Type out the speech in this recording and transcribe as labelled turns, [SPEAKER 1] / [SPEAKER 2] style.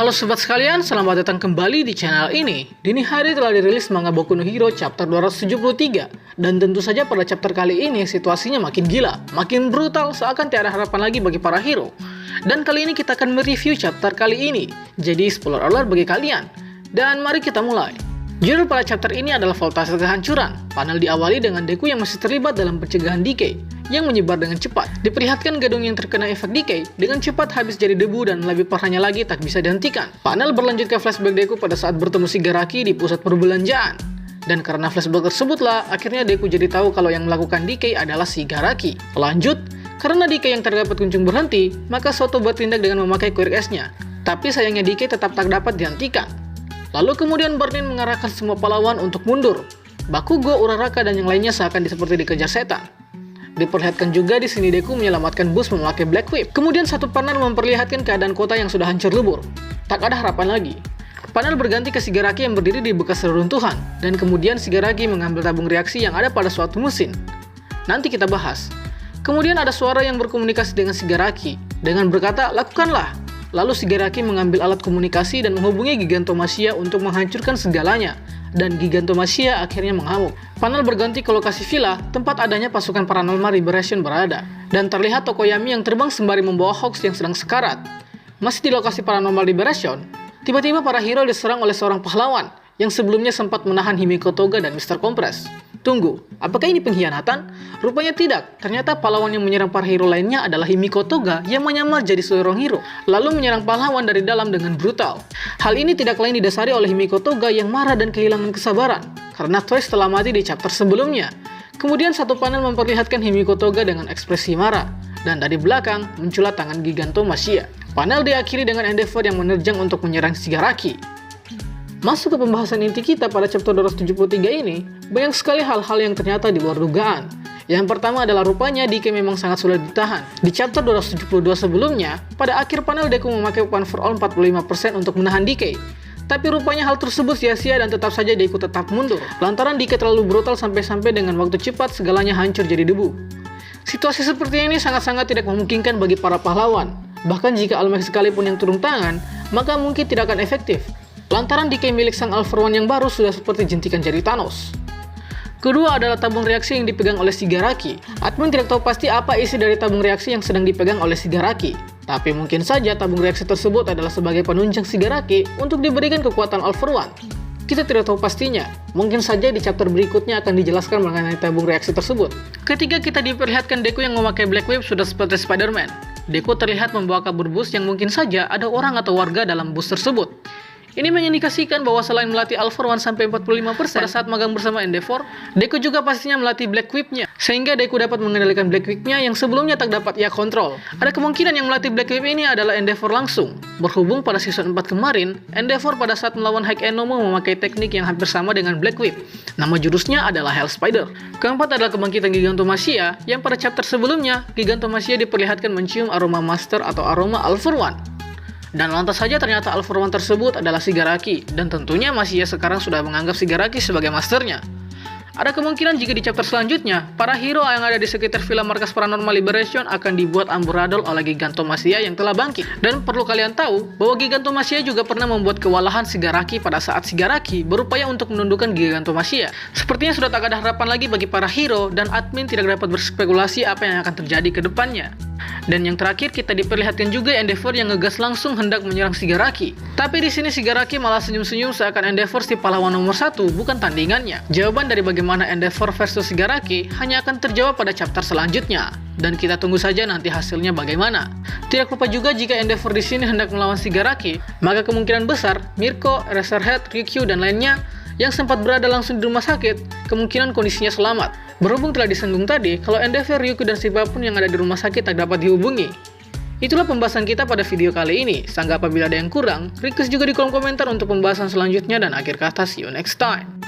[SPEAKER 1] Halo sobat sekalian, selamat datang kembali di channel ini. Dini hari telah dirilis manga Boku no Hero chapter 273. Dan tentu saja pada chapter kali ini situasinya makin gila, makin brutal, seakan tiada harapan lagi bagi para hero. Dan kali ini kita akan mereview chapter kali ini. Jadi spoiler alert bagi kalian. Dan mari kita mulai. Judul pada chapter ini adalah Voltase Kehancuran. Panel diawali dengan Deku yang masih terlibat dalam pencegahan decay yang menyebar dengan cepat. Diperlihatkan gedung yang terkena efek decay dengan cepat habis jadi debu dan lebih parahnya lagi tak bisa dihentikan. Panel berlanjut ke flashback Deku pada saat bertemu Shigaraki di pusat perbelanjaan. Dan karena flashback tersebutlah, akhirnya Deku jadi tahu kalau yang melakukan decay adalah Shigaraki. Lanjut, karena decay yang terdapat kunjung berhenti, maka Soto bertindak dengan memakai Quick S-nya. Tapi sayangnya decay tetap tak dapat dihentikan. Lalu kemudian Burnin mengarahkan semua pahlawan untuk mundur. Bakugo, Uraraka, dan yang lainnya seakan seperti dikejar setan. Diperlihatkan juga di sini Deku menyelamatkan bus memakai Black Whip. Kemudian satu panel memperlihatkan keadaan kota yang sudah hancur lebur. Tak ada harapan lagi. Panel berganti ke Shigaraki yang berdiri di bekas reruntuhan. Dan kemudian Shigaraki mengambil tabung reaksi yang ada pada suatu mesin. Nanti kita bahas. Kemudian ada suara yang berkomunikasi dengan Shigaraki dengan berkata, "Lakukanlah." Lalu Shigaraki mengambil alat komunikasi dan menghubungi Gigantomachia untuk menghancurkan segalanya. Dan Gigantomachia akhirnya mengamuk. Panel berganti ke lokasi villa, tempat adanya pasukan Paranormal Liberation berada. Dan terlihat Tokoyami yang terbang sembari membawa Hawks yang sedang sekarat. Masih di lokasi Paranormal Liberation, tiba-tiba para hero diserang oleh seorang pahlawan yang sebelumnya sempat menahan Himiko Toga dan Mr. Compress. Tunggu, apakah ini pengkhianatan? Rupanya tidak. Ternyata pahlawan yang menyerang para hero lainnya adalah Himiko Toga yang menyamar jadi seorang hero, lalu menyerang pahlawan dari dalam dengan brutal. Hal ini tidak lain didasari oleh Himiko Toga yang marah dan kehilangan kesabaran, karena Twice telah mati di chapter sebelumnya. Kemudian satu panel memperlihatkan Himiko Toga dengan ekspresi marah, dan dari belakang muncullah tangan Gigantomachia. Panel diakhiri dengan Endeavor yang menerjang untuk menyerang Shigaraki. Masuk ke pembahasan inti kita pada chapter 273 ini, banyak sekali hal-hal yang ternyata di luar dugaan. Yang pertama adalah rupanya decay memang sangat sulit ditahan. Di chapter 272 sebelumnya, pada akhir panel Deku memakai One for All 45% untuk menahan decay. Tapi rupanya hal tersebut sia-sia dan tetap saja Deku tetap mundur. Lantaran decay terlalu brutal sampai-sampai dengan waktu cepat segalanya hancur jadi debu. Situasi seperti ini sangat-sangat tidak memungkinkan bagi para pahlawan. Bahkan jika Almec sekalipun yang turun tangan, maka mungkin tidak akan efektif. Lantaran decay milik sang All For One yang baru sudah seperti jentikan jari Thanos. Kedua adalah tabung reaksi yang dipegang oleh Shigaraki. Admin tidak tahu pasti apa isi dari tabung reaksi yang sedang dipegang oleh Shigaraki. Tapi mungkin saja tabung reaksi tersebut adalah sebagai penunjang Shigaraki untuk diberikan kekuatan All For One. Kita tidak tahu pastinya. Mungkin saja di chapter berikutnya akan dijelaskan mengenai tabung reaksi tersebut. Ketiga, kita diperlihatkan Deku yang memakai Black Whip sudah seperti Spider-Man. Deku terlihat membawa kabur bus yang mungkin saja ada orang atau warga dalam bus tersebut. Ini mengindikasikan bahwa selain melatih All For One sampai 45% pada saat magang bersama Endeavor, Deku juga pastinya melatih Black Whip-nya, sehingga Deku dapat mengendalikan Black Whip-nya yang sebelumnya tak dapat ia kontrol. Ada kemungkinan yang melatih Black Whip ini adalah Endeavor langsung. Berhubung pada season 4 kemarin, Endeavor pada saat melawan Hike Enomo memakai teknik yang hampir sama dengan Black Whip. Nama jurusnya adalah Hell Spider. Keempat adalah kebangkitan Gigantomachia, yang pada chapter sebelumnya, Gigantomachia diperlihatkan mencium aroma Master atau aroma All For One. Dan lantas saja ternyata All For One tersebut adalah Shigaraki, dan tentunya Machia sekarang sudah menganggap Shigaraki sebagai masternya. Ada kemungkinan jika di chapter selanjutnya, para hero yang ada di sekitar Villa Markas Paranormal Liberation akan dibuat amburadul oleh Gigantomachia yang telah bangkit. Dan perlu kalian tahu, bahwa Gigantomachia juga pernah membuat kewalahan Shigaraki pada saat Shigaraki berupaya untuk menundukkan Gigantomachia. Sepertinya sudah tak ada harapan lagi bagi para hero, dan admin tidak dapat berspekulasi apa yang akan terjadi ke depannya. Dan yang terakhir, kita diperlihatkan juga Endeavor yang ngegas langsung hendak menyerang Shigaraki. Tapi di sini Shigaraki malah senyum-senyum seakan Endeavor si pahlawan nomor 1, bukan tandingannya. Jawaban dari bagaimana Endeavor versus Shigaraki hanya akan terjawab pada chapter selanjutnya. Dan kita tunggu saja nanti hasilnya bagaimana. Tidak lupa juga jika Endeavor di sini hendak melawan Shigaraki, maka kemungkinan besar Mirko, Eraserhead, Ryukyu, dan lainnya yang sempat berada langsung di rumah sakit, kemungkinan kondisinya selamat. Berhubung telah disinggung tadi, kalau Endeavor, Ryukyu, dan siapapun yang ada di rumah sakit tak dapat dihubungi. Itulah pembahasan kita pada video kali ini. Sangga apabila ada yang kurang, request juga di kolom komentar untuk pembahasan selanjutnya, dan akhir kata see you next time.